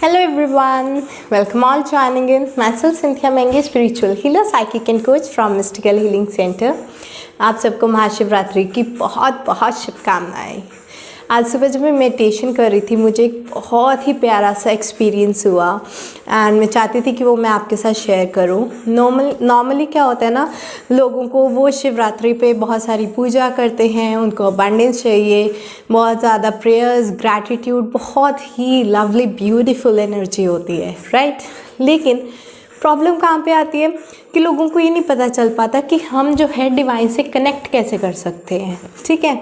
Hello everyone, welcome all joining in. Myself Cynthia Menge, spiritual healer, psychic and coach from Mystical Healing Center. आप सबको महाशिवरात्रि की बहुत बहुत शुभकामनाएं। आज सुबह जब मैं मेडिटेशन कर रही थी मुझे एक बहुत ही प्यारा सा एक्सपीरियंस हुआ एंड मैं चाहती थी कि वो मैं आपके साथ शेयर करूं। नॉर्मली क्या होता है ना, लोगों को वो शिवरात्रि पे बहुत सारी पूजा करते हैं, उनको अबंडेंस चाहिए, बहुत ज़्यादा प्रेयर्स, ग्रैटिट्यूड, बहुत ही लवली ब्यूटीफुल एनर्जी होती है, राइट। लेकिन प्रॉब्लम कहाँ पे आती है कि लोगों को ये नहीं पता चल पाता कि हम जो है डिवाइन से कनेक्ट कैसे कर सकते हैं। ठीक है,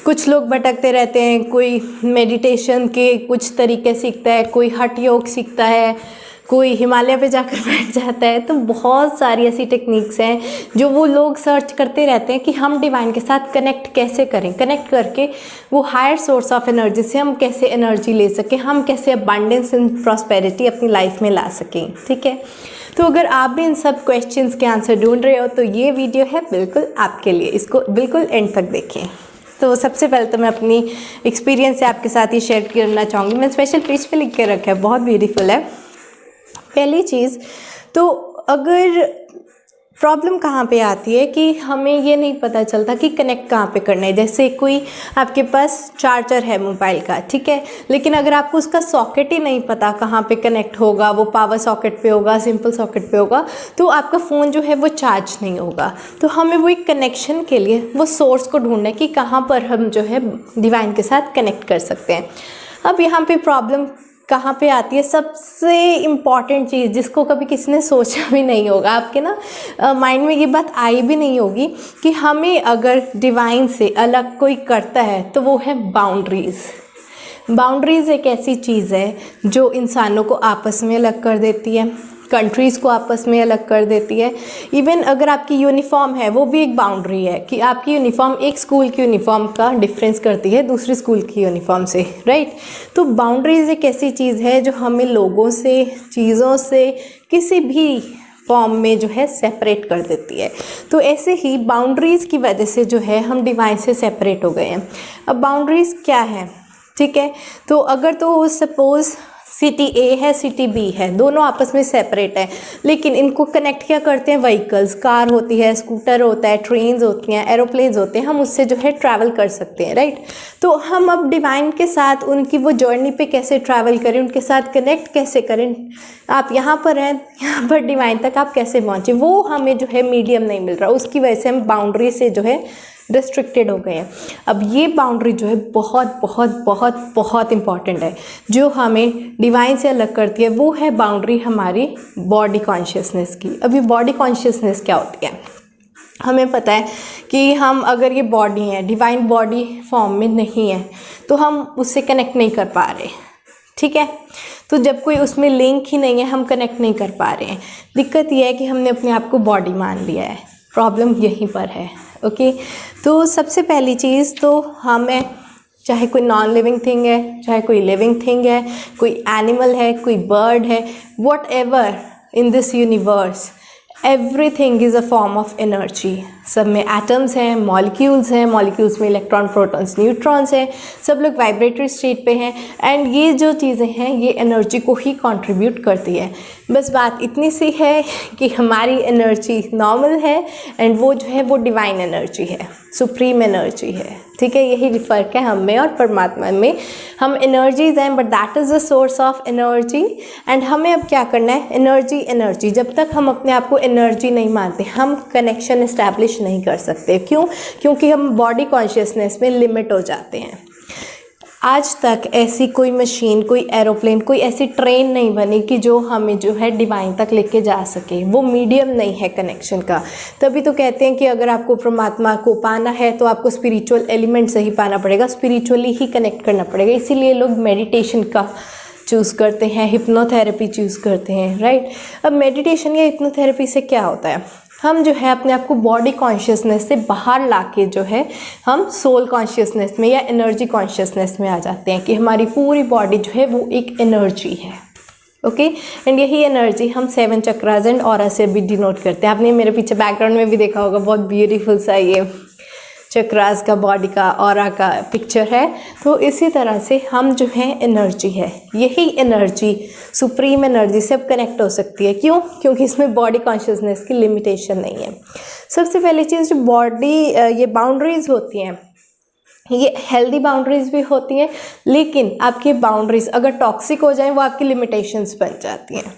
कुछ लोग भटकते रहते हैं, कोई मेडिटेशन के कुछ तरीके सीखता है, कोई हठ योग सीखता है, कोई हिमालय पे जाकर बैठ जाता है। तो बहुत सारी ऐसी टेक्निक्स हैं जो वो लोग सर्च करते रहते हैं कि हम डिवाइन के साथ कनेक्ट कैसे करें, कनेक्ट करके वो हायर सोर्स ऑफ एनर्जी से हम कैसे एनर्जी ले सकें, हम कैसे अबंडेंस एंड प्रॉस्पेरिटी अपनी लाइफ में ला सकें। ठीक है, तो अगर आप भी इन सब क्वेश्चंस के आंसर ढूंढ रहे हो तो ये वीडियो है बिल्कुल आपके लिए, इसको बिल्कुल एंड तक देखें। तो सबसे पहले तो मैं अपनी एक्सपीरियंस से आपके साथ ही शेयर करना चाहूँगी। मैं स्पेशल पेज पे लिख के रखा है, बहुत ब्यूटीफुल है। पहली चीज़ तो अगर प्रॉब्लम कहाँ पे आती है कि हमें ये नहीं पता चलता कि कनेक्ट कहाँ पे करना है। जैसे कोई आपके पास चार्जर है मोबाइल का, ठीक है, लेकिन अगर आपको उसका सॉकेट ही नहीं पता कहाँ पे कनेक्ट होगा, वो पावर सॉकेट पे होगा, सिंपल सॉकेट पे होगा, तो आपका फ़ोन जो है वो चार्ज नहीं होगा। तो हमें वो एक कनेक्शन के लिए वो सोर्स को ढूंढना है कि कहाँ पर हम जो है डिवाइन के साथ कनेक्ट कर सकते हैं। अब यहाँ पे प्रॉब्लम कहाँ पे आती है, सबसे इम्पॉर्टेंट चीज़ जिसको कभी किसी ने सोचा भी नहीं होगा, आपके ना माइंड में ये बात आई भी नहीं होगी कि हमें अगर डिवाइन से अलग कोई करता है तो वो है बाउंड्रीज़। बाउंड्रीज़ एक ऐसी चीज़ है जो इंसानों को आपस में अलग कर देती है, कंट्रीज़ को आपस में अलग कर देती है। इवन अगर आपकी यूनिफॉर्म है वो भी एक बाउंड्री है कि आपकी यूनिफॉर्म एक स्कूल की यूनिफॉर्म का डिफरेंस करती है दूसरी स्कूल की यूनिफॉर्म से, राइट। तो बाउंड्रीज़ एक ऐसी चीज़ है जो हमें लोगों से, चीज़ों से, किसी भी फॉर्म में जो है सेपरेट कर देती है। तो ऐसे ही बाउंड्रीज़ की वजह से जो है हम डिवाइन से सेपरेट हो गए हैं। अब बाउंड्रीज़ क्या है, ठीक है, तो अगर तो सपोज़ सिटी ए है, सिटी बी है, दोनों आपस में सेपरेट है, लेकिन इनको कनेक्ट क्या करते हैं व्हीकल्स, कार होती है, स्कूटर होता है, ट्रेन्स होती हैं, एरोप्लेन्स होते हैं, हम उससे जो है ट्रैवल कर सकते हैं, राइट। तो हम अब डिवाइन के साथ उनकी वो जर्नी पे कैसे ट्रैवल करें, उनके साथ कनेक्ट कैसे करें, आप यहाँ पर हैं, यहाँ पर डिवाइन तक आप कैसे पहुँचे, वो हमें जो है मीडियम नहीं मिल रहा, उसकी वजह से हम बाउंड्री से जो है रिस्ट्रिक्टेड हो गए हैं। अब ये बाउंड्री जो है बहुत बहुत बहुत बहुत इम्पॉर्टेंट है, जो हमें डिवाइन से अलग करती है। वो है बाउंड्री हमारी बॉडी कॉन्शियसनेस की। अब ये बॉडी कॉन्शियसनेस क्या होती है, हमें पता है कि हम अगर ये बॉडी है, डिवाइन बॉडी फॉर्म में नहीं है, तो हम उससे कनेक्ट नहीं कर पा रहे, ठीक है। तो जब कोई उसमें लिंक ही नहीं है, हम कनेक्ट नहीं कर पा रहे हैं। दिक्कत यह है कि हमने अपने आप को बॉडी मान लिया है, प्रॉब्लम यहीं पर है। ओके, तो सबसे पहली चीज़ तो हमें, चाहे कोई नॉन लिविंग थिंग है, चाहे कोई लिविंग थिंग है, कोई एनिमल है, कोई बर्ड है, what ever in this universe, everything is a form of energy. सब में एटम्स हैं, मॉलिक्यूल्स हैं, मॉलिक्यूल्स में इलेक्ट्रॉन, प्रोटॉन्स, न्यूट्रॉन्स हैं, सब लोग वाइब्रेटरी स्टेट पे हैं, एंड ये जो चीज़ें हैं ये एनर्जी को ही कंट्रीब्यूट करती है। बस बात इतनी सी है कि हमारी एनर्जी नॉर्मल है एंड वो जो है वो डिवाइन एनर्जी है, सुप्रीम एनर्जी है, ठीक है। यही फ़र्क है हम में और परमात्मा में। हम एनर्जीज़ हैं but that is the source of energy. And हमें अब क्या करना है, एनर्जी एनर्जी, जब तक हम अपने आप को एनर्जी नहीं मानते हम कनेक्शन इस्टेब्लिश नहीं कर सकते। क्यों? क्योंकि हम बॉडी कॉन्शियसनेस में लिमिट हो जाते हैं। आज तक ऐसी कोई मशीन, कोई एरोप्लेन, कोई ऐसी ट्रेन नहीं बनी कि जो हमें जो है डिवाइन तक लेके जा सके। वो मीडियम नहीं है कनेक्शन का। तभी तो कहते हैं कि अगर आपको परमात्मा को पाना है तो आपको स्पिरिचुअल एलिमेंट से ही पाना पड़ेगा, स्पिरिचुअली ही कनेक्ट करना पड़ेगा। इसीलिए लोग मेडिटेशन का चूज़ करते हैं, हिप्नोथेरेपी चूज़ करते हैं, राइट। अब मेडिटेशन या हिप्नोथेरेपी से क्या होता है, हम जो है अपने आप को बॉडी कॉन्शियसनेस से बाहर लाके जो है हम सोल कॉन्शियसनेस में या एनर्जी कॉन्शियसनेस में आ जाते हैं कि हमारी पूरी बॉडी जो है वो एक एनर्जी है। ओके, एंड यही एनर्जी हम 7 चक्रास एंड ऑरा से भी डिनोट करते हैं। आपने मेरे पीछे बैकग्राउंड में भी देखा होगा, बहुत ब्यूटीफुल सा ये चक्रास का, बॉडी का, ऑरा का पिक्चर है। तो इसी तरह से हम जो है एनर्जी है, यही एनर्जी सुप्रीम एनर्जी से अब कनेक्ट हो सकती है। क्यों? क्योंकि इसमें बॉडी कॉन्शियसनेस की लिमिटेशन नहीं है। सबसे पहली चीज़, जो बॉडी ये बाउंड्रीज होती हैं, ये हेल्दी बाउंड्रीज भी होती हैं, लेकिन आपकी बाउंड्रीज अगर टॉक्सिक हो जाएं वो आपकी लिमिटेशंस बन जाती हैं।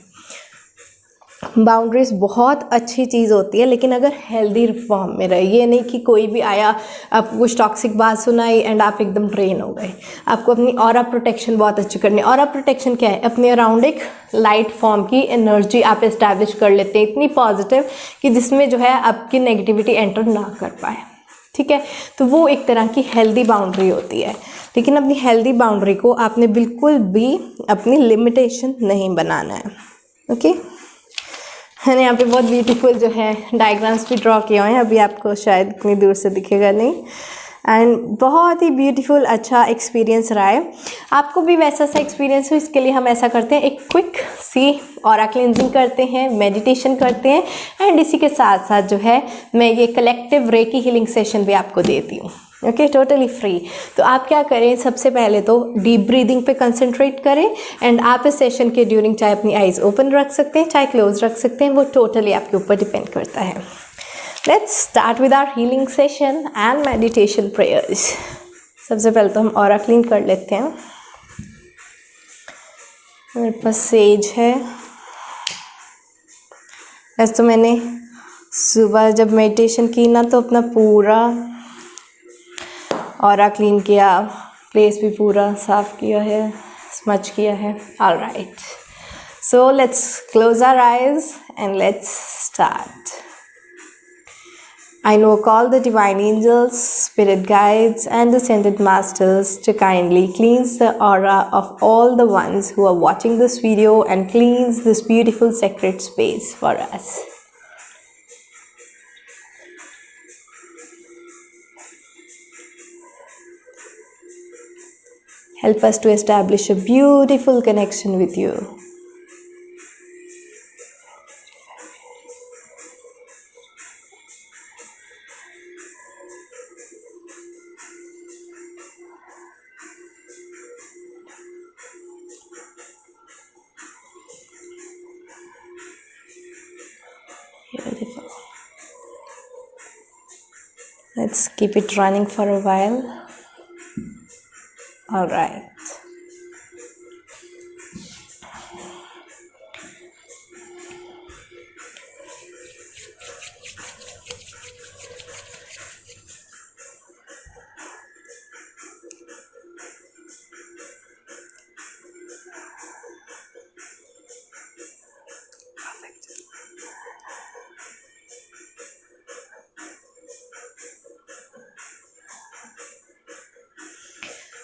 बाउंड्रीज बहुत अच्छी चीज़ होती है, लेकिन अगर हेल्दी फॉर्म में रहे। ये नहीं कि कोई भी आया, आपको कुछ टॉक्सिक बात सुनाई एंड आप एकदम ड्रेन हो गए। आपको अपनी ऑरा प्रोटेक्शन बहुत अच्छी करनी है। ऑरा प्रोटेक्शन क्या है? अपने अराउंड एक लाइट फॉर्म की एनर्जी आप इस्टेब्लिश कर लेते हैं, इतनी पॉजिटिव कि जिसमें जो है आपकी नेगेटिविटी एंटर ना कर पाए। ठीक है, तो वो एक तरह की हेल्दी बाउंड्री होती है। लेकिन अपनी हेल्दी बाउंड्री को आपने बिल्कुल भी अपनी लिमिटेशन नहीं बनाना है। ओके, मैंने यहाँ पे बहुत ब्यूटीफुल जो है डायग्राम्स भी ड्रॉ किए हुए हैं, अभी आपको शायद इतनी दूर से दिखेगा नहीं। एंड बहुत ही ब्यूटीफुल अच्छा एक्सपीरियंस रहा है। आपको भी वैसा सा एक्सपीरियंस हो, इसके लिए हम ऐसा करते हैं, एक क्विक सी ऑरा क्लिनजिंग करते हैं, मेडिटेशन करते हैं, एंड इसी के साथ साथ जो है मैं ये कलेक्टिव रेकी हीलिंग सेशन भी आपको देती हूँ। Okay, totally free. तो आप क्या करें, सबसे पहले तो डीप ब्रीदिंग पे कंसंट्रेट करें। एंड आप इस सेशन के ड्यूरिंग चाहे अपनी आइज़ ओपन रख सकते हैं, चाहे क्लोज रख सकते हैं, वो टोटली आपके ऊपर डिपेंड करता है। Let's start with our healing session and meditation prayers. सबसे पहले तो हम ऑरा क्लीन कर लेते हैं। मेरे पास सेज है। वैसे तो मैंने सुबह जब मेडिटेशन की ना, तो अपना पूरा ऑरा क्लीन किया, प्लेस भी पूरा साफ किया है, स्मच किया है। Alright, so let's close our eyes and let's start. I invoke all the divine angels, spirit guides, and ascended masters to kindly cleanse the aura of all the ones who are watching this video and cleanse this beautiful sacred space for us. Help us to establish a beautiful connection with you. Beautiful. Let's keep it running for a while. All right.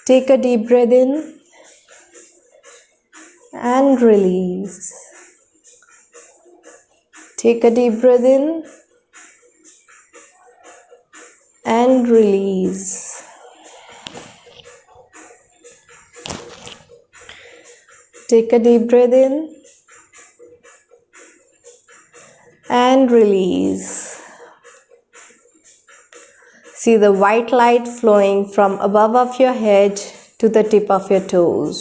Take a deep breath in and release. Take a deep breath in and release. Take a deep breath in and release. See the white light flowing from above of your head to the tip of your toes.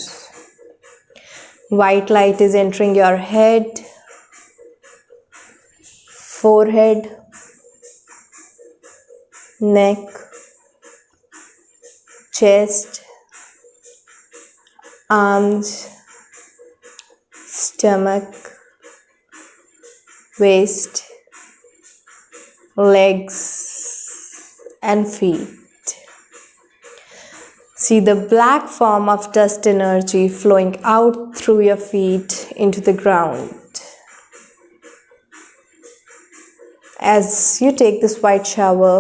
White light is entering your head, forehead, neck, chest, arms, stomach, waist, legs, and feet. See the black form of dust energy flowing out through your feet into the ground. As you take this white shower,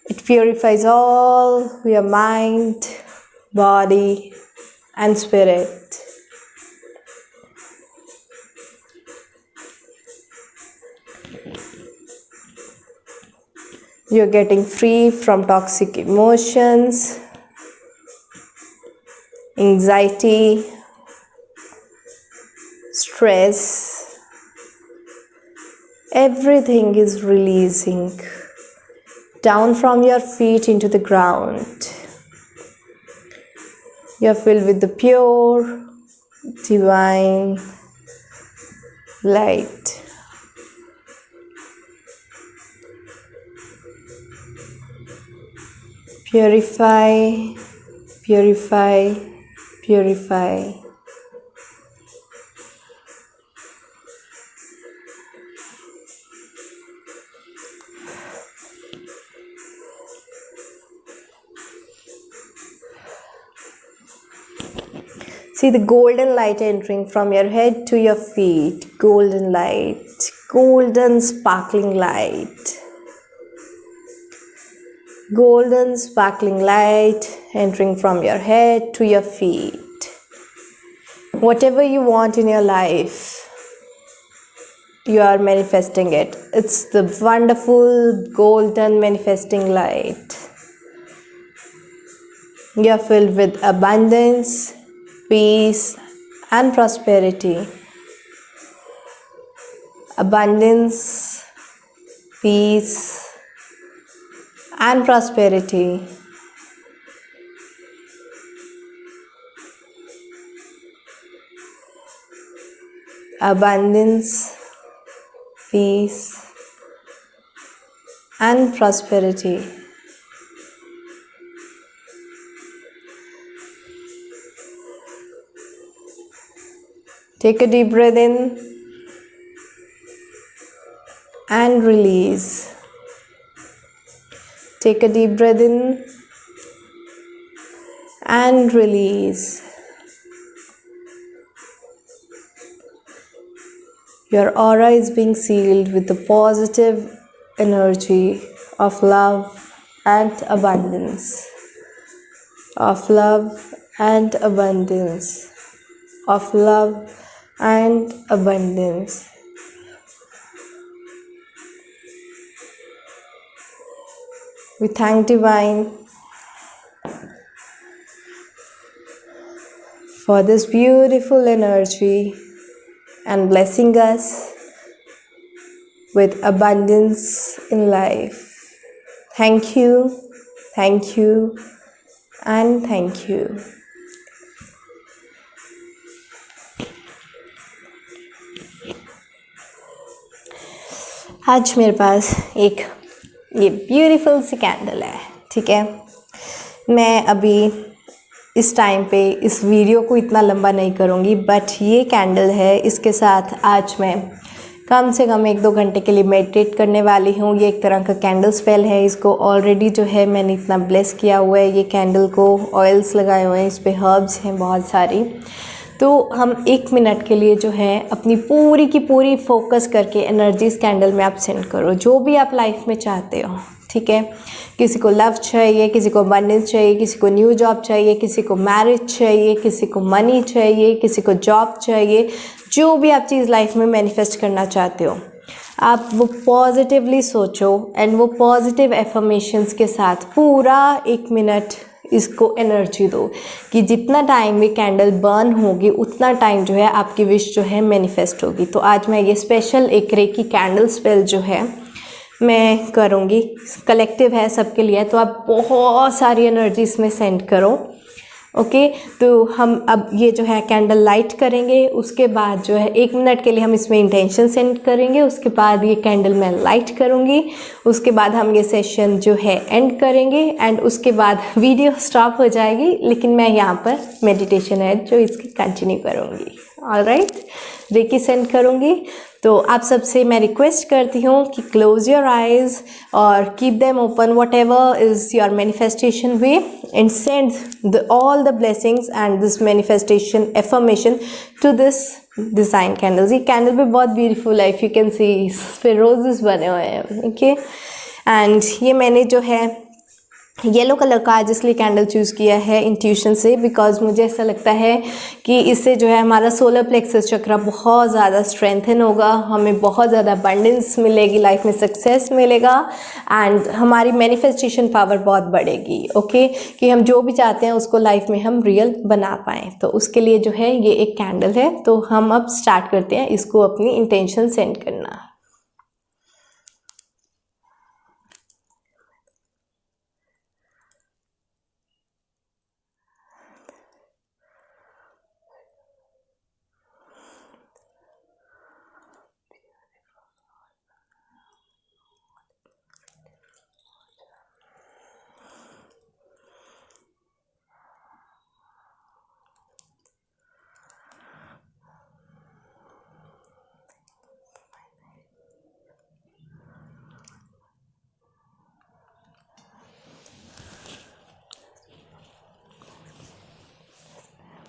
it purifies all your mind, body, and spirit. You're getting free from toxic emotions, anxiety, stress. Everything is releasing down from your feet into the ground. You're filled with the pure, divine light. Purify, purify, purify. See the golden light entering from your head to your feet. Golden light, golden sparkling light. Golden sparkling light entering from your head to your feet. Whatever you want in your life, you are manifesting it. It's the wonderful golden manifesting light. You are filled with abundance, peace and prosperity. Abundance, peace and prosperity. Abundance, peace and prosperity. Take a deep breath in and release. Take a deep breath in and release. Your aura is being sealed with the positive energy of love and abundance. Of love and abundance. Of love and abundance. We thank Divine for this beautiful energy and blessing us with abundance in life. Thank you, thank you, and thank you. आज मेरे पास एक ये beautiful सी candle है, ठीक है। मैं अभी इस टाइम पे इस वीडियो को इतना लंबा नहीं करूँगी, बट ये कैंडल है, इसके साथ आज मैं कम से कम 1-2 घंटे के लिए मेडिटेट करने वाली हूँ। ये एक तरह का कैंडल स्पेल है। इसको ऑलरेडी जो है मैंने इतना ब्लेस किया हुआ है। ये कैंडल को ऑयल्स लगाए हुए हैं, इस पर हर्ब्स हैं बहुत सारी। तो हम 1 मिनट के लिए जो है अपनी पूरी की पूरी फोकस करके एनर्जी इस कैंडल में आप सेंड करो, जो भी आप लाइफ में चाहते हो, ठीक है। किसी को लव चाहिए, किसी को अबंडेंस चाहिए, किसी को न्यू जॉब चाहिए, किसी को मैरिज चाहिए, किसी को मनी चाहिए, किसी को जॉब चाहिए, जो भी आप चीज़ लाइफ में मैनिफेस्ट करना चाहते हो, आप वो पॉजिटिवली सोचो एंड वो पॉजिटिव एफर्मेशंस के साथ पूरा 1 मिनट इसको एनर्जी दो कि जितना टाइम ये कैंडल बर्न होगी उतना टाइम जो है आपकी विश जो है मैनिफेस्ट होगी। तो आज मैं ये स्पेशल एक रेकी कैंडल स्पेल जो है मैं करूँगी, कलेक्टिव है सबके लिए, तो आप बहुत सारी एनर्जी इसमें सेंड करो। ओके, तो हम अब ये जो है कैंडल लाइट करेंगे, उसके बाद जो है 1 मिनट के लिए हम इसमें इंटेंशन सेंड करेंगे, उसके बाद ये कैंडल मैं लाइट करूँगी, उसके बाद हम ये सेशन जो है एंड करेंगे एंड उसके बाद वीडियो स्टॉप हो जाएगी, लेकिन मैं यहाँ पर मेडिटेशन है जो इसकी कंटिन्यू करूँगी। ऑलराइट, रेकी सेंड करूँगी। तो आप सबसे मैं रिक्वेस्ट करती हूँ कि क्लोज योर आइज़ और keep them open, whatever is your manifestation way, and send all the blessings and this manifestation affirmation to this design candles. ये कैंडल भी बहुत ब्यूटीफुल है, इफ़ यू कैन सी, इस पर roses बने हुए हैं। ओके, एंड ये मैंने जो है येलो कलर का आज इसलिए कैंडल चूज़ किया है इंट्यूशन से, बिकॉज मुझे ऐसा लगता है कि इससे जो है हमारा सोलर प्लेक्सस चक्र बहुत ज़्यादा स्ट्रेंथन होगा, हमें बहुत ज़्यादा अबंडेंस मिलेगी, लाइफ में सक्सेस मिलेगा एंड हमारी मैनिफेस्टेशन पावर बहुत बढ़ेगी। ओके, कि हम जो भी चाहते हैं उसको लाइफ में हम रियल बना पाएँ। तो उसके लिए जो है ये एक कैंडल है। तो हम अब स्टार्ट करते हैं इसको अपनी इंटेंशन सेंड करना।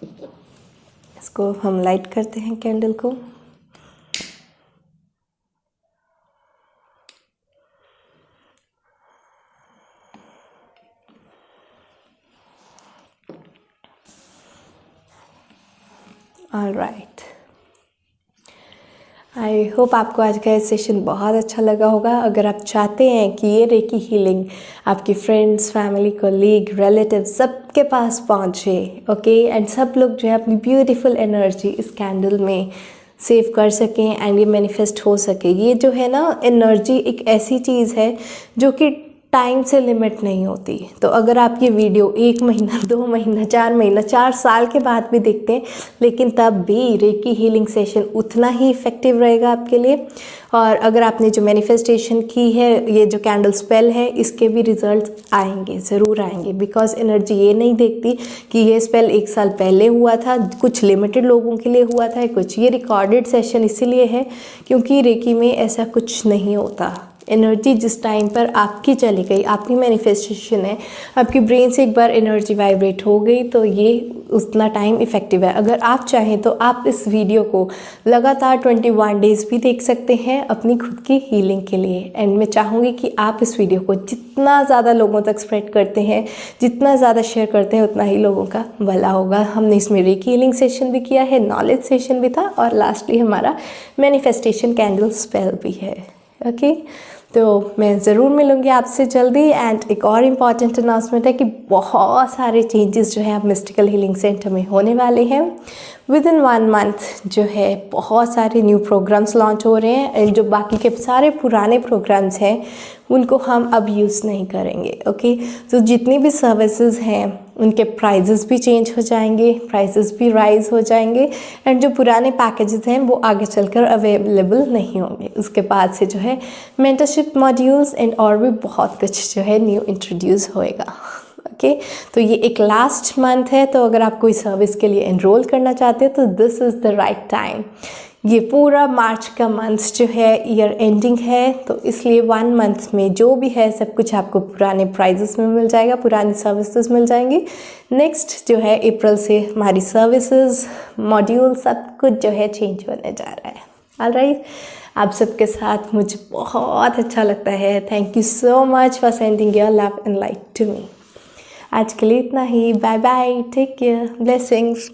इसको हम लाइट करते हैं कैंडल को। ऑलराइट, आई होप आपको आज का ये सेशन बहुत अच्छा लगा होगा। अगर आप चाहते हैं कि ये रेकी हीलिंग आपकी फ्रेंड्स, फैमिली, कोलीग, रिलेटिव सबके पास पहुँचे, ओके, एंड सब लोग जो है अपनी ब्यूटीफुल एनर्जी इस कैंडल में सेव कर सकें एंड ये मैनिफेस्ट हो सके। ये जो है ना एनर्जी एक ऐसी चीज़ है जो कि टाइम से लिमिट नहीं होती। तो अगर आप ये वीडियो 1 महीना, 2 महीना, 4 महीना, 4 साल के बाद भी देखते हैं, लेकिन तब भी रेकी हीलिंग सेशन उतना ही इफ़ेक्टिव रहेगा आपके लिए। और अगर आपने जो मैनिफेस्टेशन की है, ये जो कैंडल स्पेल है, इसके भी रिजल्ट्स आएंगे, ज़रूर आएंगे। बिकॉज एनर्जी ये नहीं देखती कि ये स्पेल 1 साल पहले हुआ था, कुछ लिमिटेड लोगों के लिए हुआ था कुछ। ये रिकॉर्डेड सेशन इसीलिए है क्योंकि रेकी में ऐसा कुछ नहीं होता। एनर्जी जिस टाइम पर आपकी चली गई, आपकी मैनिफेस्टेशन है, आपकी ब्रेन से एक बार एनर्जी वाइब्रेट हो गई, तो ये उतना टाइम इफ़ेक्टिव है। अगर आप चाहें तो आप इस वीडियो को लगातार 21 डेज़ भी देख सकते हैं अपनी खुद की हीलिंग के लिए। एंड मैं चाहूँगी कि आप इस वीडियो को जितना ज़्यादा लोगों तक स्प्रेड करते हैं, जितना ज़्यादा शेयर करते हैं, उतना ही लोगों का भला होगा। हमने इसमें रेकी हीलिंग सेशन भी किया है, नॉलेज सेशन भी था, और लास्टली हमारा मैनिफेस्टेशन कैंडल स्पेल भी है। ओके, तो मैं ज़रूर मिलूँगी आपसे जल्दी। एंड एक और इम्पॉर्टेंट अनाउंसमेंट है कि बहुत सारे चेंजेस जो है आप मिस्टिकल हीलिंग सेंटर में होने वाले हैं। विद इन 1 मंथ जो है बहुत सारे न्यू प्रोग्राम्स लॉन्च हो रहे हैं, एंड जो बाकी के सारे पुराने प्रोग्राम्स हैं उनको हम अब यूज़ नहीं करेंगे। ओके, तो जितनी भी सर्विसेज हैं उनके प्राइजेस भी चेंज हो जाएंगे, प्राइसेस भी राइज हो जाएंगे, एंड जो पुराने पैकेजेस हैं वो आगे चलकर अवेलेबल नहीं होंगे। उसके बाद से जो है मेंटरशिप मॉड्यूल्स एंड और भी बहुत कुछ जो है न्यू इंट्रोड्यूस होएगा। ओके, तो ये एक लास्ट मंथ है, तो अगर आप कोई सर्विस के लिए एनरोल करना चाहते हैं तो this is the right time. ये पूरा मार्च का मंथ जो है ईयर एंडिंग है, तो इसलिए 1 मंथ में जो भी है सब कुछ आपको पुराने प्राइजेस में मिल जाएगा, पुरानी सर्विसेज मिल जाएंगी। नेक्स्ट जो है अप्रैल से हमारी सर्विसेज, मॉड्यूल सब कुछ जो है चेंज होने जा रहा है। ऑलराइट, आप सबके साथ मुझे बहुत अच्छा लगता है। Thank you so much for sending your love and light to me. आज के लिए इतना ही। Bye bye, take care, blessings.